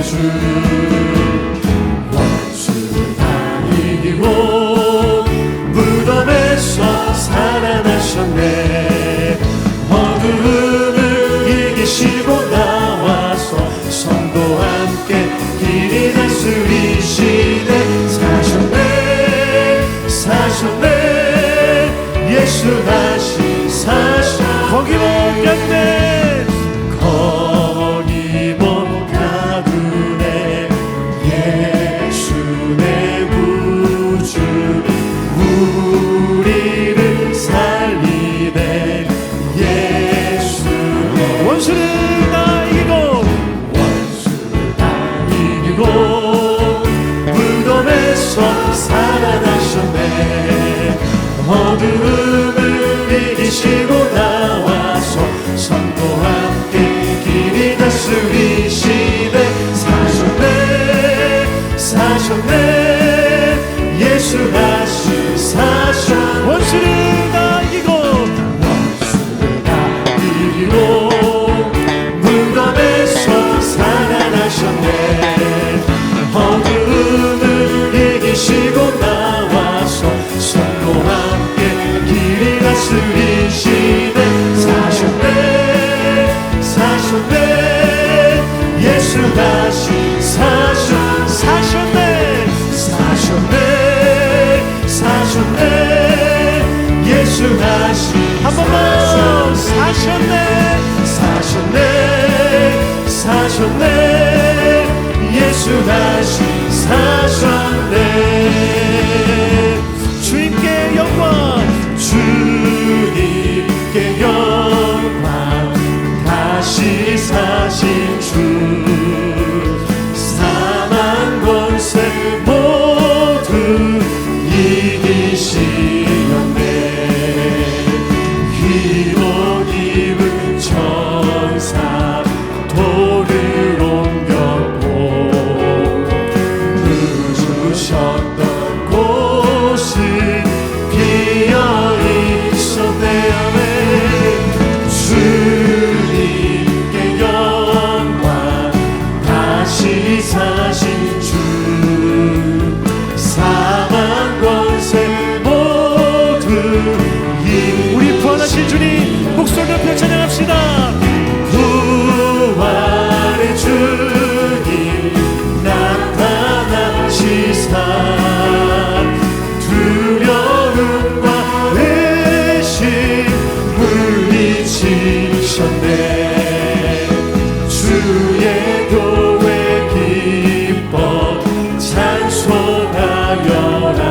주 원수 다 이기고 무덤에서 살아나셨네. 어두움을 이기시고 나와서 성도와 함께 길이 다스리시네. 사셨네 사셨네 예수 다시 사셨네. 거기 못 갔네 거기 못 가두네. 예수 내 구주 우리를 살리네. 예수 원수를 다 이기고 원수를 다 이기고 무덤에서 살아나셨네. 어두움을 이기시고 나와서 성도와 함께 길이 다스리시네. 사셨네 사셨네 예수 다시 사셨. 원수를 다 이기고 원수를 다 이기고 무덤에서 살아나셨네. 어두움을 이기시고 나와서 성도와 함께 길이 다스리시네. 사셨네 사셨네 예수 다시 사셨네. 사셨네 사셨네 예수 다시 한 번 더. 사셨네 사셨네 사셨네 예수 다시 사셨네. 주님께 영광 주님께 영광 다시 사신 주 사망 권세 모두 이기시었네. 기도 입은 천사 돌을 옮겼고 누우셨던 곳이 비어있었네. 주님께 영광 다시 사신 주 사망 권세 모두 우리 부활하신 주님 목소리 높여 찬양합시다. 부활의 주님 나타나시사 두려움과 의심 물리치셨네. 주의 교회 기뻐 찬송하여라.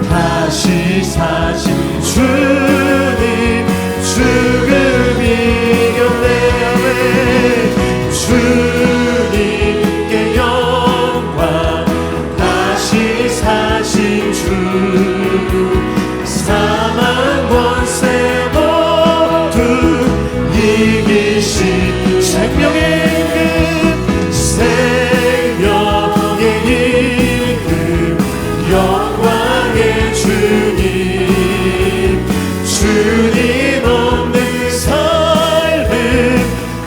다시 사신 주님 죽음 이겼네. 주님께 영광 다시 사신 주 사망 권세 모두 이기신 생명의 임금 생명의 임금 영광의 주님 주님 없는 삶은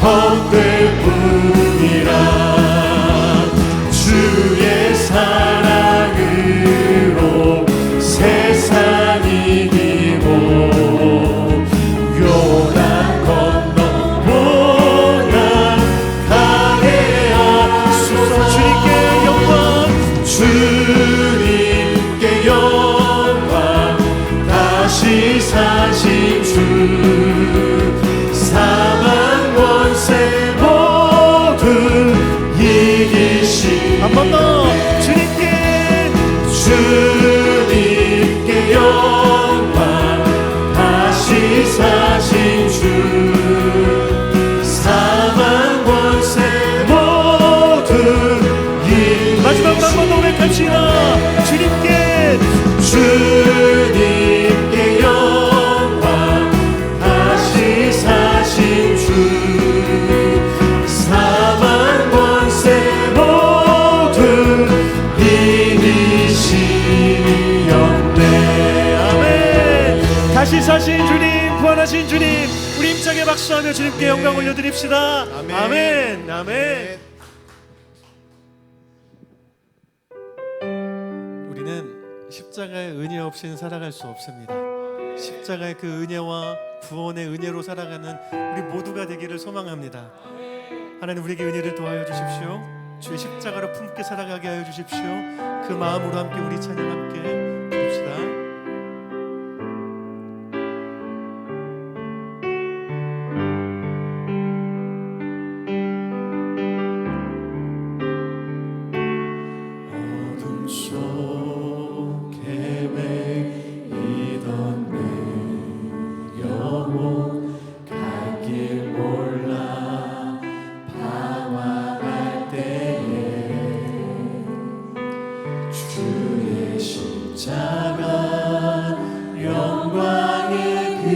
헛될 뿐이라. 주의 사랑으로 세상 이기고 요단 건너 보나 가게 하소서. 주님께 영광 주님께 영광 다시 사신 주 사망 권세 모두 이기신. 한 번 더 주님께 영광 다시 사신 주 사망 권세 모두 마지막으로 한 번 더 고백합시다. 주님께 영광 다시 사신 주 사망 권세 모두 이기시었네. 아멘. 다시 사신 주님, 부활하신 주님, 우리 힘차게 박수하며 주님께 영광 올려드립시다. 아멘. 아멘. 아멘. 십자가의 은혜 없이는 살아갈 수 없습니다. 십자가의 그 은혜와 구원의 은혜로 살아가는 우리 모두가 되기를 소망합니다. 하나님 우리에게 은혜를 더하여 주십시오. 주의 십자가로 품게 살아가게 하여 주십시오. 그 마음으로 함께 우리 찬양 함께 부릅시다. 어둠 속에 매이던 내 영혼 갈 길 몰라 방황할 때에 주의 십자가 영광의 그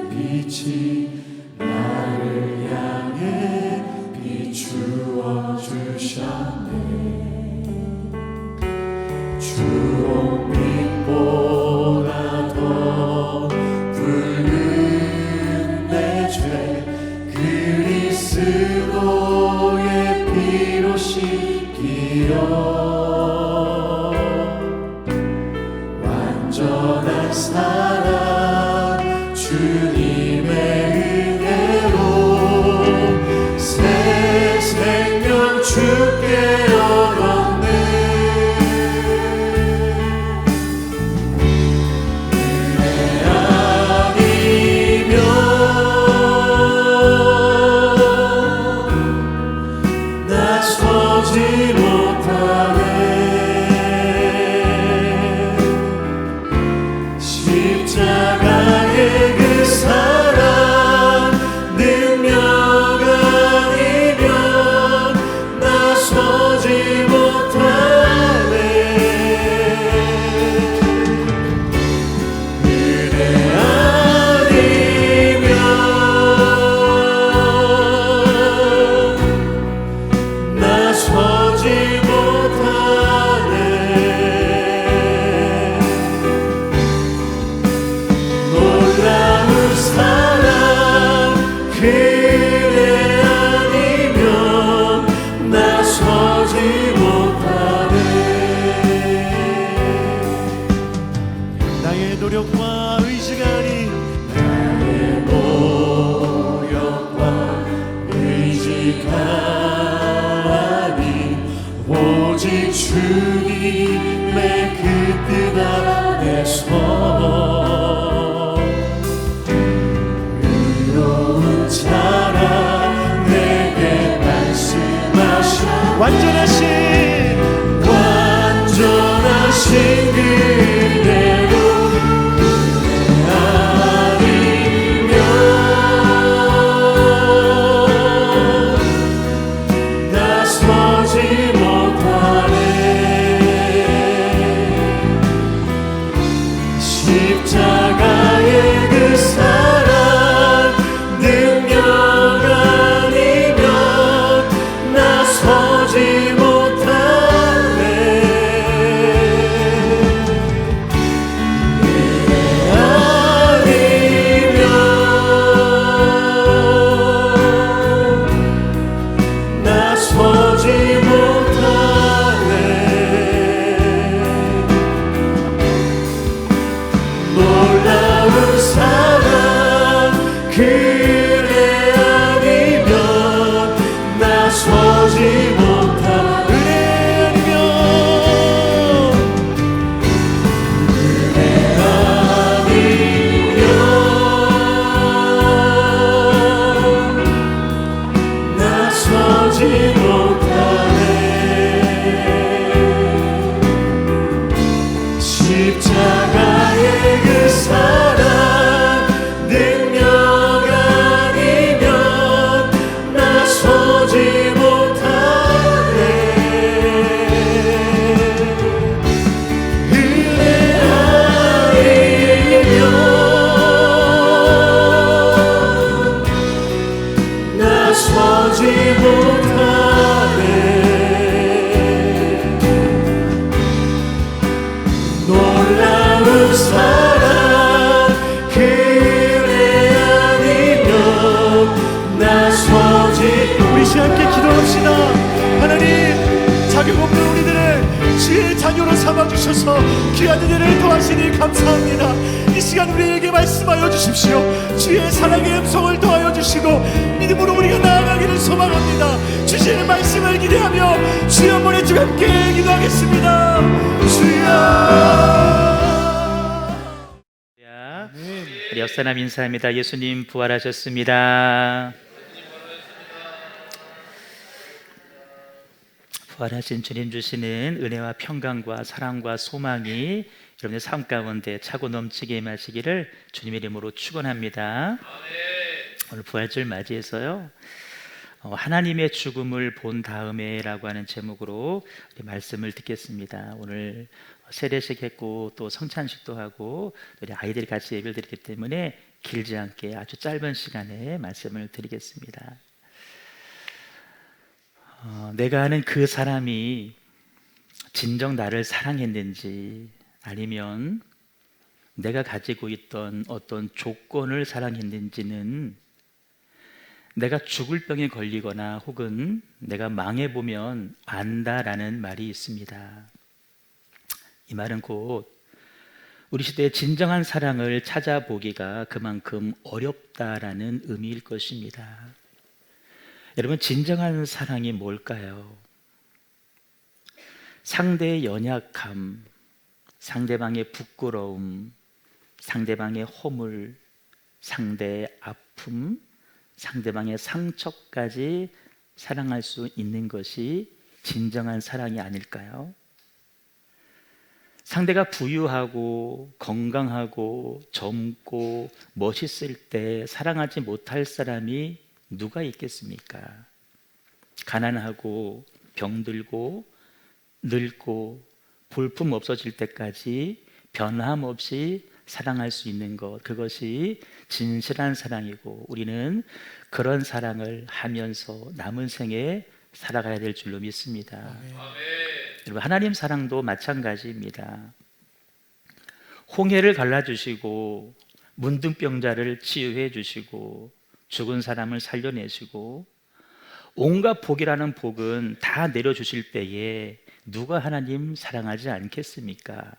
빛이 나를 향해 비추어 주셨네. 주홍빛보다 더 붉은 내 죄 그리스도의 피로 씻기어 완전한 사랑 주님의 은혜로 새 생명 주께 얻었네. 십자가의 그 사랑 능력 아니면 나서지 못하네. 은혜 아니면 나서지 못하네. 놀라운 사랑 그대 아니면 나서지 못하네. 나의 노력과 의지가 아닌 나의 노력과 의지가 아닌 오직 주님의 그 뜻 안에서 의로운 자라 내게 말씀하신 완전하신 그대로 은혜 아니면 나서지 못하네. 십자가의 그 사랑 능력 아니면 나서지 못하네. 은혜 아니면 나서지 못하네. 놀라운 사랑 그대 아니면 나서지 못하네. 은혜 아니면 나서지 못하네. 십자가의 그 사랑 능력 아니면 나서지 못하네. 은혜 아니면 나서지 못하네. 놀라운 사랑 그대 아니면 나서지. 우리 시 함께 기도합시다. 하나님 자격 없는 우리들을 주의 자녀로 삼아주셔서 귀한 은혜를 더하시니 감사합니다. 이 시간 우리에게 말씀하여 주십시오. 주의 사랑의 음성을 더하여 주시고 믿음으로 우리가 나아가기를 소망합니다. 주시는 말씀을 기대하며 주여 한번에 주 함께 기도하겠습니다. 주여. 우리 옆사람 인사합니다. 예수님 부활하셨습니다. 부활하신 주님 주시는 은혜와 평강과 사랑과 소망이 여러분의 삶 가운데 차고 넘치게 임하시기를 주님의 이름으로 축원합니다. 오늘 부활절 맞이해서요, 하나님의 죽음을 본 다음에라고 하는 제목으로 우리 말씀을 듣겠습니다. 오늘 세례식 했고 또 성찬식도 하고 우리 아이들이 같이 예배를 드리기 때문에 길지 않게 아주 짧은 시간에 말씀을 드리겠습니다. 내가 아는 그 사람이 진정 나를 사랑했는지, 아니면 내가 가지고 있던 어떤 조건을 사랑했는지는 내가 죽을 병에 걸리거나 혹은 내가 망해보면 안다라는 말이 있습니다. 이 말은 곧 우리 시대의 진정한 사랑을 찾아보기가 그만큼 어렵다라는 의미일 것입니다. 여러분, 진정한 사랑이 뭘까요? 상대의 연약함, 상대방의 부끄러움, 상대방의 허물, 상대의 아픔, 상대방의 상처까지 사랑할 수 있는 것이 진정한 사랑이 아닐까요? 상대가 부유하고 건강하고 젊고 멋있을 때 사랑하지 못할 사람이 누가 있겠습니까? 가난하고 병들고 늙고 볼품 없어질 때까지 변함없이 사랑할 수 있는 것, 그것이 진실한 사랑이고 우리는 그런 사랑을 하면서 남은 생에 살아가야 될 줄로 믿습니다. 아멘. 여러분, 하나님 사랑도 마찬가지입니다. 홍해를 갈라주시고 문둥병자를 치유해 주시고 죽은 사람을 살려내시고 온갖 복이라는 복은 다 내려주실 때에 누가 하나님 사랑하지 않겠습니까?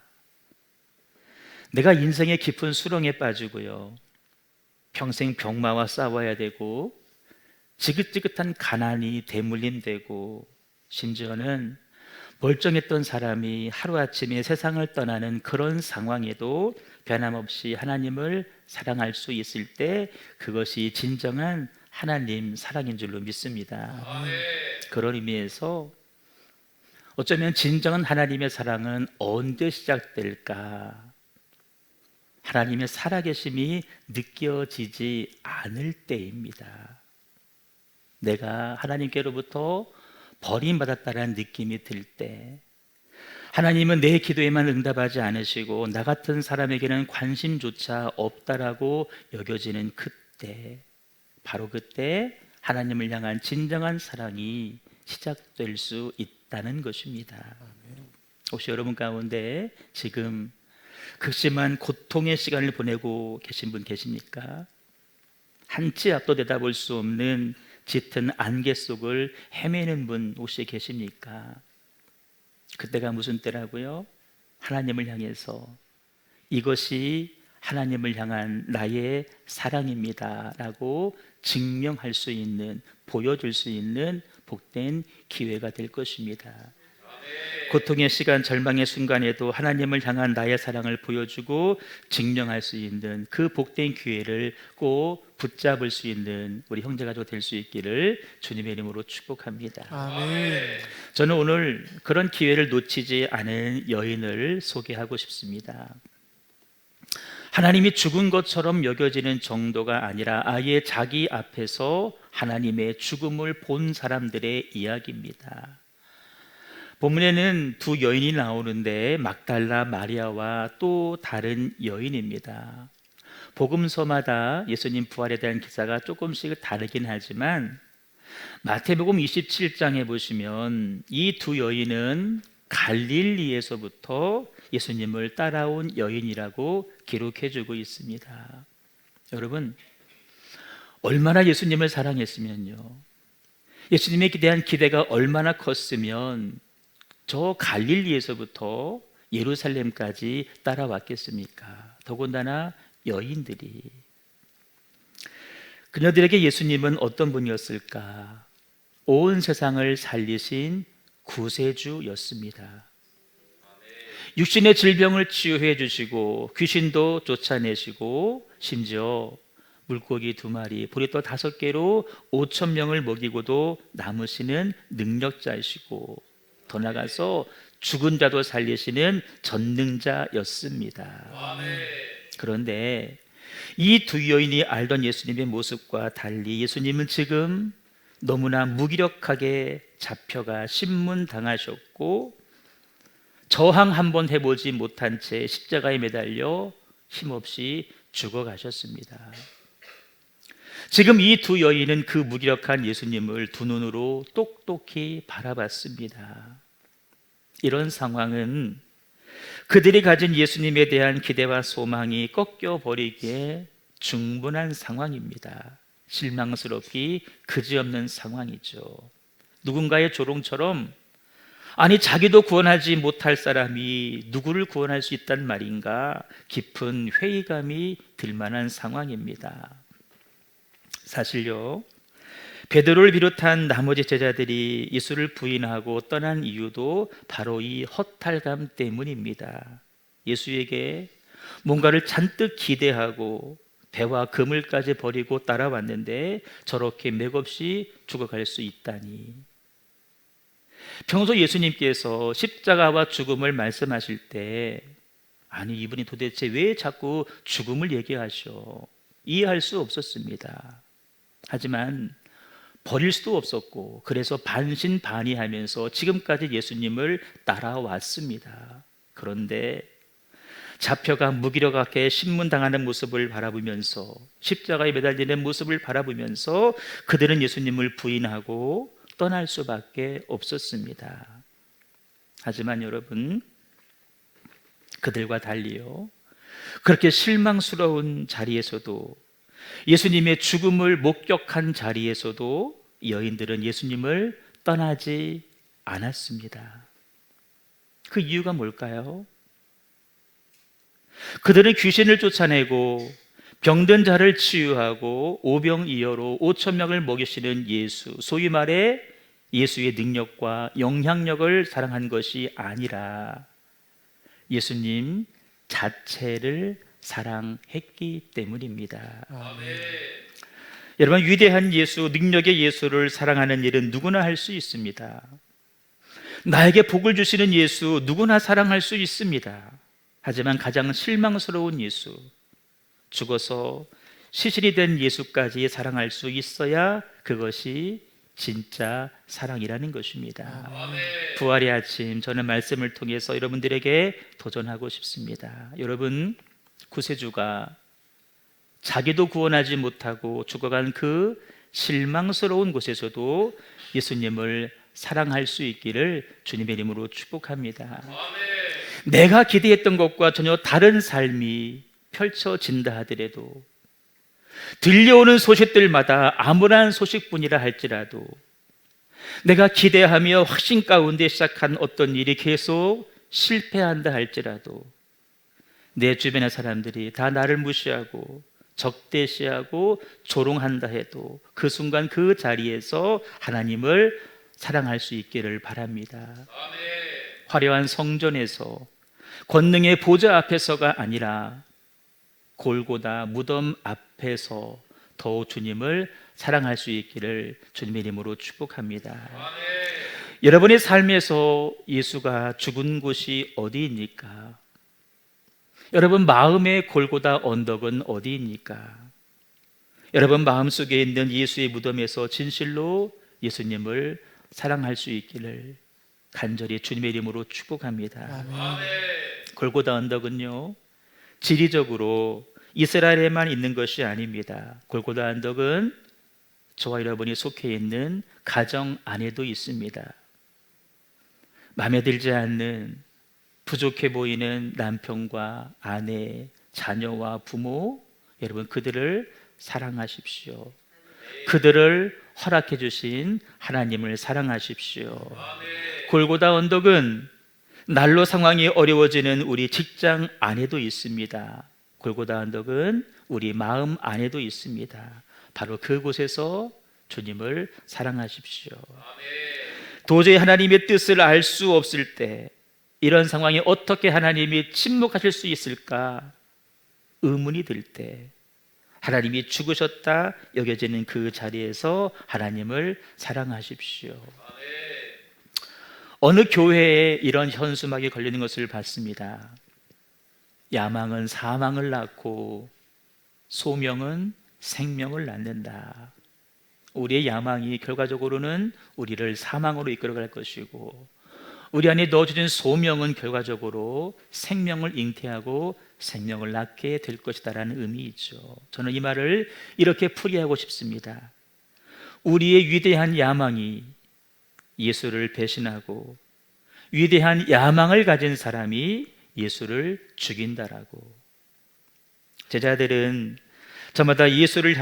내가 인생의 깊은 수렁에 빠지고요, 평생 병마와 싸워야 되고 지긋지긋한 가난이 대물림되고 심지어는 멀쩡했던 사람이 하루아침에 세상을 떠나는 그런 상황에도 변함없이 하나님을 사랑할 수 있을 때 그것이 진정한 하나님 사랑인 줄로 믿습니다. 그런 의미에서 어쩌면 진정한 하나님의 사랑은 언제 시작될까? 하나님의 살아계심이 느껴지지 않을 때입니다. 내가 하나님께로부터 버림받았다는 느낌이 들 때, 하나님은 내 기도에만 응답하지 않으시고 나 같은 사람에게는 관심조차 없다라고 여겨지는 그때, 바로 그때 하나님을 향한 진정한 사랑이 시작될 수 있다는 것입니다. 혹시 여러분 가운데 지금 극심한 고통의 시간을 보내고 계신 분 계십니까? 한치 앞도 내다볼 수 없는 짙은 안개 속을 헤매는 분 혹시 계십니까? 그때가 무슨 때라고요? 하나님을 향해서 이것이 하나님을 향한 나의 사랑입니다 라고 증명할 수 있는, 보여줄 수 있는 복된 기회가 될 것입니다. 고통의 시간, 절망의 순간에도 하나님을 향한 나의 사랑을 보여주고 증명할 수 있는 그 복된 기회를 꼭 붙잡을 수 있는 우리 형제가족 될 수 있기를 주님의 이름으로 축복합니다. 아멘. 저는 오늘 그런 기회를 놓치지 않은 여인을 소개하고 싶습니다. 하나님이 죽은 것처럼 여겨지는 정도가 아니라 아예 자기 앞에서 하나님의 죽음을 본 사람들의 이야기입니다. 본문에는 두 여인이 나오는데 막달라 마리아와 또 다른 여인입니다. 복음서마다 예수님 부활에 대한 기사가 조금씩 다르긴 하지만 마태복음 27장에 보시면 이 두 여인은 갈릴리에서부터 예수님을 따라온 여인이라고 기록해주고 있습니다. 여러분, 얼마나 예수님을 사랑했으면요, 예수님에 대한 기대가 얼마나 컸으면 저 갈릴리에서부터 예루살렘까지 따라왔겠습니까? 더군다나 여인들이. 그녀들에게 예수님은 어떤 분이었을까? 온 세상을 살리신 구세주였습니다. 육신의 질병을 치유해 주시고 귀신도 쫓아내시고 심지어 물고기 2마리, 보리떡 5개로 5,000명을 먹이고도 남으시는 능력자이시고 더 나아가서 죽은 자도 살리시는 전능자였습니다. 그런데 이 두 여인이 알던 예수님의 모습과 달리 예수님은 지금 너무나 무기력하게 잡혀가 신문당하셨고 저항 한번 해보지 못한 채 십자가에 매달려 힘없이 죽어가셨습니다. 지금 이 두 여인은 그 무기력한 예수님을 두 눈으로 똑똑히 바라봤습니다. 이런 상황은 그들이 가진 예수님에 대한 기대와 소망이 꺾여버리기에 충분한 상황입니다. 실망스럽기 그지없는 상황이죠. 누군가의 조롱처럼 아니 자기도 구원하지 못할 사람이 누구를 구원할 수 있단 말인가 깊은 회의감이 들 만한 상황입니다. 사실요, 베드로를 비롯한 나머지 제자들이 예수를 부인하고 떠난 이유도 바로 이 허탈감 때문입니다. 예수에게 뭔가를 잔뜩 기대하고 배와 그물까지 버리고 따라왔는데 저렇게 맥없이 죽어갈 수 있다니. 평소 예수님께서 십자가와 죽음을 말씀하실 때 아니 이분이 도대체 왜 자꾸 죽음을 얘기하셔? 이해할 수 없었습니다. 하지만 버릴 수도 없었고 그래서 반신반의하면서 지금까지 예수님을 따라왔습니다. 그런데 잡혀가 무기력하게 신문당하는 모습을 바라보면서 십자가에 매달리는 모습을 바라보면서 그들은 예수님을 부인하고 떠날 수밖에 없었습니다. 하지만 여러분, 그들과 달리요, 그렇게 실망스러운 자리에서도 예수님의 죽음을 목격한 자리에서도 여인들은 예수님을 떠나지 않았습니다. 그 이유가 뭘까요? 그들은 귀신을 쫓아내고 병든 자를 치유하고 오병이어로 5,000명을 먹이시는 예수, 소위 말해 예수의 능력과 영향력을 사랑한 것이 아니라 예수님 자체를 사랑했기 때문입니다. 아멘. 여러분, 위대한 예수, 능력의 예수를 사랑하는 일은 누구나 할 수 있습니다. 나에게 복을 주시는 예수 누구나 사랑할 수 있습니다. 하지만 가장 실망스러운 예수, 죽어서 시신이 된 예수까지 사랑할 수 있어야 그것이 진짜 사랑이라는 것입니다. 부활의 아침, 저는 말씀을 통해서 여러분들에게 도전하고 싶습니다. 여러분, 구세주가 자기도 구원하지 못하고 죽어간 그 실망스러운 곳에서도 예수님을 사랑할 수 있기를 주님의 이름으로 축복합니다. 내가 기대했던 것과 전혀 다른 삶이 펼쳐진다 하더라도, 들려오는 소식들마다 암울한 소식뿐이라 할지라도, 내가 기대하며 확신 가운데 시작한 어떤 일이 계속 실패한다 할지라도, 내 주변의 사람들이 다 나를 무시하고 적대시하고 조롱한다 해도 그 순간 그 자리에서 하나님을 사랑할 수 있기를 바랍니다. 화려한 성전에서 권능의 보좌 앞에서가 아니라 골고다 무덤 앞에서 더 주님을 사랑할 수 있기를 주님의 이름으로 축복합니다. 여러분의 삶에서 예수가 죽은 곳이 어디입니까? 여러분 마음의 골고다 언덕은 어디입니까? 여러분 마음속에 있는 예수의 무덤에서 진실로 예수님을 사랑할 수 있기를 간절히 주님의 이름으로 축복합니다. 골고다 언덕은요, 지리적으로 이스라엘에만 있는 것이 아닙니다. 골고다 언덕은 저와 여러분이 속해 있는 가정 안에도 있습니다. 마음에 들지 않는, 부족해 보이는 남편과 아내, 자녀와 부모, 여러분 그들을 사랑하십시오. 그들을 허락해 주신 하나님을 사랑하십시오. 골고다 언덕은 날로 상황이 어려워지는 우리 직장 안에도 있습니다. 골고다 언덕은 우리 마음 안에도 있습니다. 바로 그곳에서 주님을 사랑하십시오. 도저히 하나님의 뜻을 알 수 없을 때, 이런 상황에 어떻게 하나님이 침묵하실 수 있을까 의문이 들 때, 하나님이 죽으셨다 여겨지는 그 자리에서 하나님을 사랑하십시오. 어느 교회에 이런 현수막이 걸리는 것을 봤습니다. 야망은 사망을 낳고 소명은 생명을 낳는다. 우리의 야망이 결과적으로는 우리를 사망으로 이끌어갈 것이고, 우리 안에 넣어주신 소명은 결과적으로 생명을 잉태하고 생명을 낳게 될 것이다라는 의미이죠. 저는 이 말을 이렇게 풀이하고 싶습니다. 우리의 위대한 야망이 예수를 배신하고, 위대한 야망을 가진 사람이 예수를 죽인다라고. 제자들은 저마다 예수를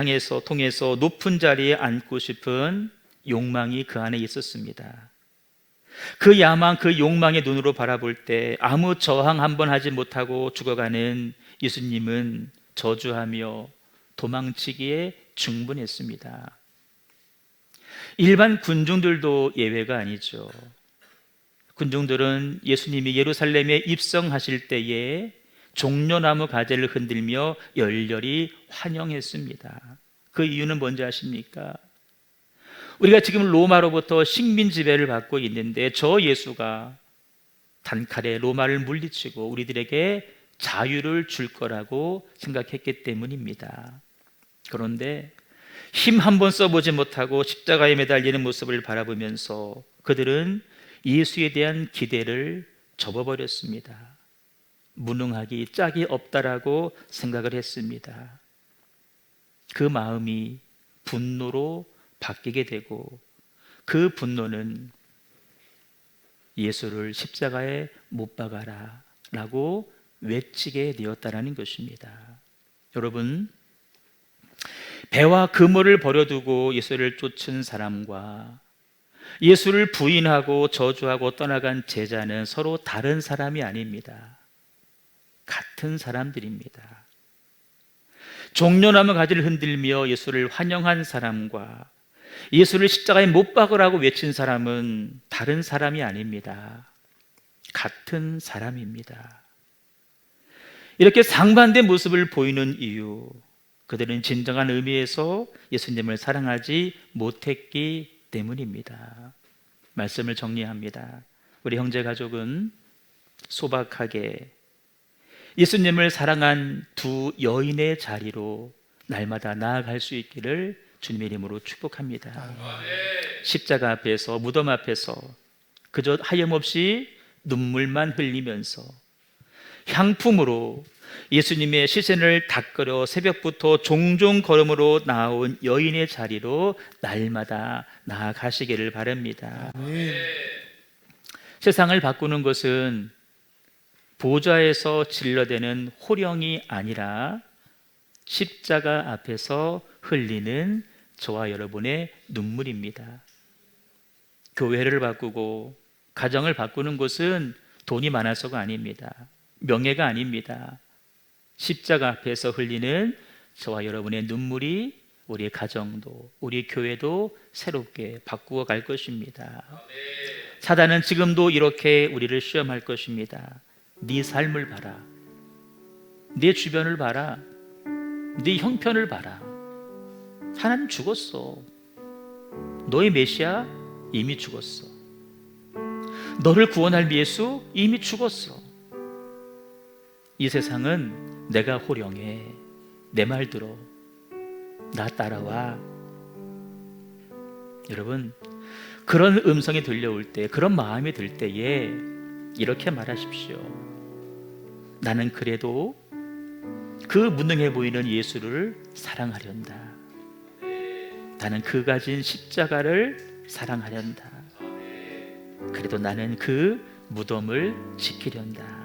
통해서 높은 자리에 앉고 싶은 욕망이 그 안에 있었습니다. 그 야망, 그 욕망의 눈으로 바라볼 때 아무 저항 한번 하지 못하고 죽어가는 예수님은 저주하며 도망치기에 충분했습니다. 일반 군중들도 예외가 아니죠. 군중들은 예수님이 예루살렘에 입성하실 때에 종려나무 가지를 흔들며 열렬히 환영했습니다. 그 이유는 뭔지 아십니까? 우리가 지금 로마로부터 식민 지배를 받고 있는데 저 예수가 단칼에 로마를 물리치고 우리들에게 자유를 줄 거라고 생각했기 때문입니다. 그런데 힘 한번 써보지 못하고 십자가에 매달리는 모습을 바라보면서 그들은 예수에 대한 기대를 접어버렸습니다. 무능하기 짝이 없다라고 생각을 했습니다. 그 마음이 분노로 바뀌게 되고, 그 분노는 예수를 십자가에 못 박아라 라고 외치게 되었다라는 것입니다. 여러분, 배와 그물을 버려두고 예수를 쫓은 사람과 예수를 부인하고 저주하고 떠나간 제자는 서로 다른 사람이 아닙니다. 같은 사람들입니다. 종려나무 가지를 흔들며 예수를 환영한 사람과 예수를 십자가에 못 박으라고 외친 사람은 다른 사람이 아닙니다. 같은 사람입니다. 이렇게 상반된 모습을 보이는 이유, 그들은 진정한 의미에서 예수님을 사랑하지 못했기 때문입니다. 말씀을 정리합니다. 우리 형제 가족은 소박하게 예수님을 사랑한 두 여인의 자리로 날마다 나아갈 수 있기를 주님의 이름으로 축복합니다. 십자가 앞에서, 무덤 앞에서 그저 하염없이 눈물만 흘리면서 향품으로 예수님의 시선을 닦으려 새벽부터 종종 걸음으로 나온 여인의 자리로 날마다 나아가시기를 바랍니다. 세상을 바꾸는 것은 보좌에서 질러대는 호령이 아니라 십자가 앞에서 흘리는 저와 여러분의 눈물입니다. 교회를 바꾸고 가정을 바꾸는 것은 돈이 많아서가 아닙니다. 명예가 아닙니다. 십자가 앞에서 흘리는 저와 여러분의 눈물이 우리의 가정도, 우리 교회도 새롭게 바꾸어 갈 것입니다. 사단은 지금도 이렇게 우리를 시험할 것입니다. 네 삶을 봐라. 네 주변을 봐라. 네 형편을 봐라. 하나님 죽었어. 너의 메시아 이미 죽었어. 너를 구원할 예수 이미 죽었어. 이 세상은 내가 호령해. 내 말 들어. 나 따라와. 여러분, 그런 음성이 들려올 때, 그런 마음이 들 때에 이렇게 말하십시오. 나는 그래도 그 무능해 보이는 예수를 사랑하련다. 나는 그 가진 십자가를 사랑하련다. 그래도 나는 그 무덤을 지키련다.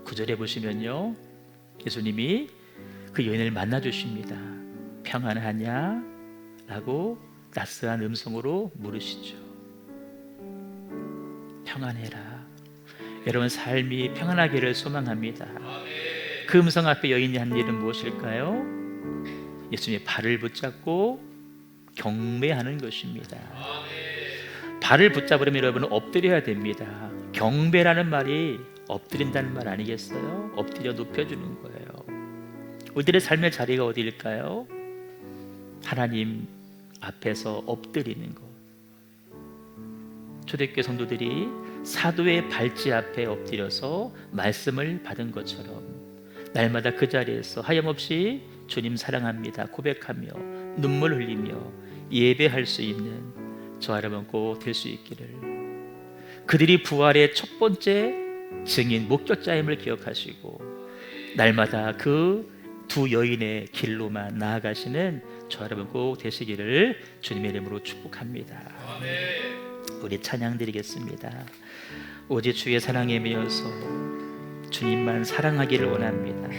9절에 보시면요, 예수님이 그 여인을 만나 주십니다. 평안하냐? 라고 따스한 음성으로 물으시죠. 평안해라. 여러분 삶이 평안하기를 소망합니다. 그 음성 앞에 여인이 한 일은 무엇일까요? 예수님의 발을 붙잡고 경배하는 것입니다. 발을 붙잡으려면 여러분은 엎드려야 됩니다. 경배라는 말이 엎드린다는 말 아니겠어요? 엎드려 눕혀주는 거예요. 우리들의 삶의 자리가 어디일까요? 하나님 앞에서 엎드리는 것. 초대교회 성도들이 사도의 발지 앞에 엎드려서 말씀을 받은 것처럼 날마다 그 자리에서 하염없이 주님 사랑합니다 고백하며 눈물 흘리며 예배할 수 있는 저와 여러분 꼭 될 수 있기를. 그들이 부활의 첫 번째 증인 목격자임을 기억하시고 날마다 그 두 여인의 길로만 나아가시는 저와 여러분 꼭 되시기를 주님의 이름으로 축복합니다. 우리 찬양 드리겠습니다. 오직 주의 사랑에 매여서 주님만 사랑하기를 원합니다.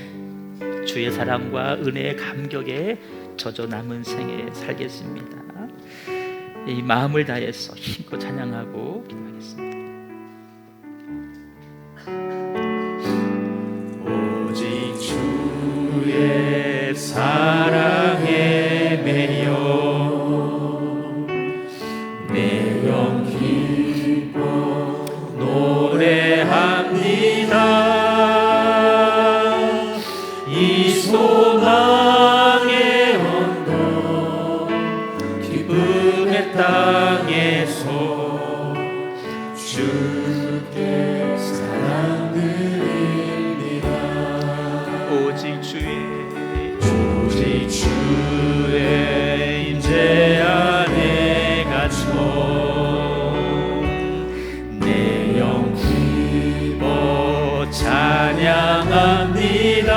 주의 사랑과 은혜의 감격에 젖어 남은 생에 살겠습니다. 이 마음을 다해서 힘껏 찬양하고 기도하겠습니다. 오직 주의 사랑에 매여 내 영 기뻐 노래합니다. 이 소망의 언덕 기쁨의 땅에서 주께 사랑드립니다. 오직 주의 임재 안에 갇혀 내 영 기뻐 찬양합니다.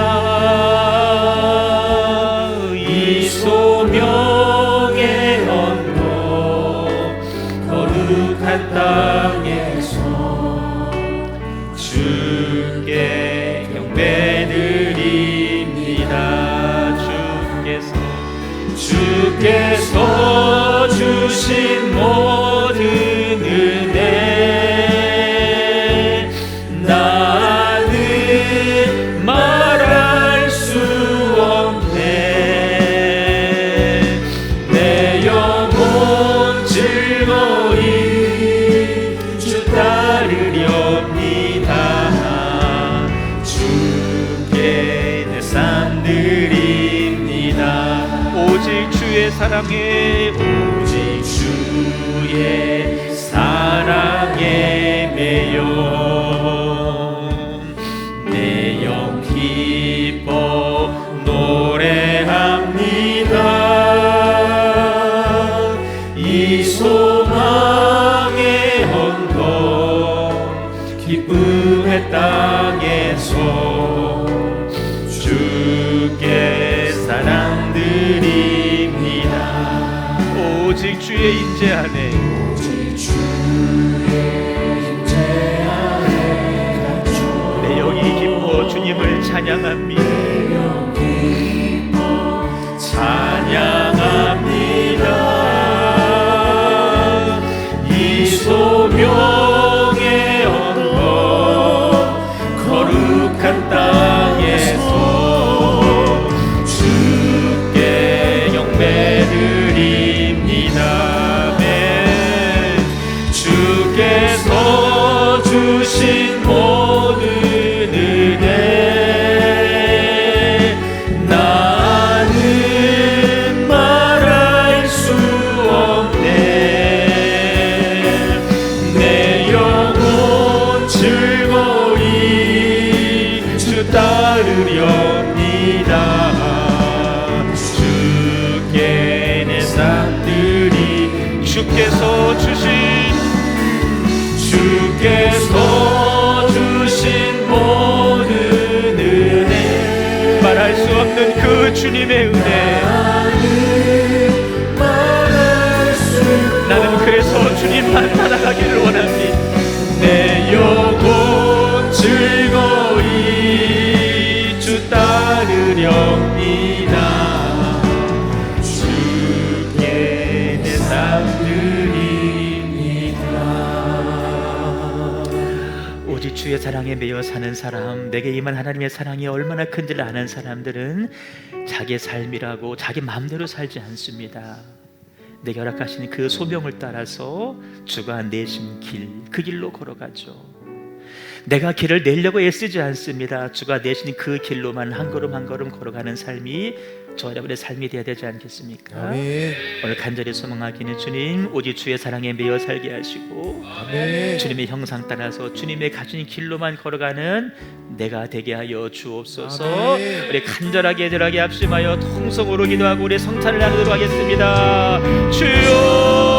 이 소명의 언덕 거룩한 땅에서 주께 경배드립니다. 주께서 주신 모든 은혜 나는 말할 수 없네. 내 영혼 즐거이 주 따르렵니다. 주께 내 삶 드립니다. 오직 주의 사랑에 오직 주의 사랑에 매여 내 영 기뻐 노래합니다. 이 소망의 언덕 기쁨의 땅에서 주께 사랑드립니다. 오직 주의 임재 안에 오직 주의 임재 안에 갇혀 내 영이 기뻐 주님을 찬양합니다. 찬양합니다. 이 소명의 언덕 거룩한 땅에서 주께 경배드립니다. 주께서 주신 모든 은혜 나는 말할 수 없네. 내 영혼 즐거이 주 따르렵니다. 주께 내 삶 드리 주께서 주신 모든 은혜 말할 수 없는 그 주님의 은혜 나는 그래서 주님만 따라가기를 원합니다. 내 영혼 즐거이 주 따르렵니다. 주께 내 삶 드립니다. 주의 사랑에 매여 사는 사람, 내게 임한 하나님의 사랑이 얼마나 큰지를 아는 사람들은 자기의 삶이라고 자기 마음대로 살지 않습니다. 내게 허락하신 그 소명을 따라서 주가 내신 길, 그 길로 걸어가죠. 내가 길을 내려고 애쓰지 않습니다. 주가 내신 그 길로만 한 걸음 한 걸음 걸어가는 삶이 저 여러분의 삶이 되어야 되지 않겠습니까? 아멘. 오늘 간절히 소망하기는 주님 오직 주의 사랑에 매여 살게 하시고 아멘. 주님의 형상 따라서 주님의 가신 길로만 걸어가는 내가 되게 하여 주옵소서. 아멘. 우리 간절하게 들하게 합심하여 통성으로 기도하고 우리 성찬을 나누도록 하겠습니다. 주여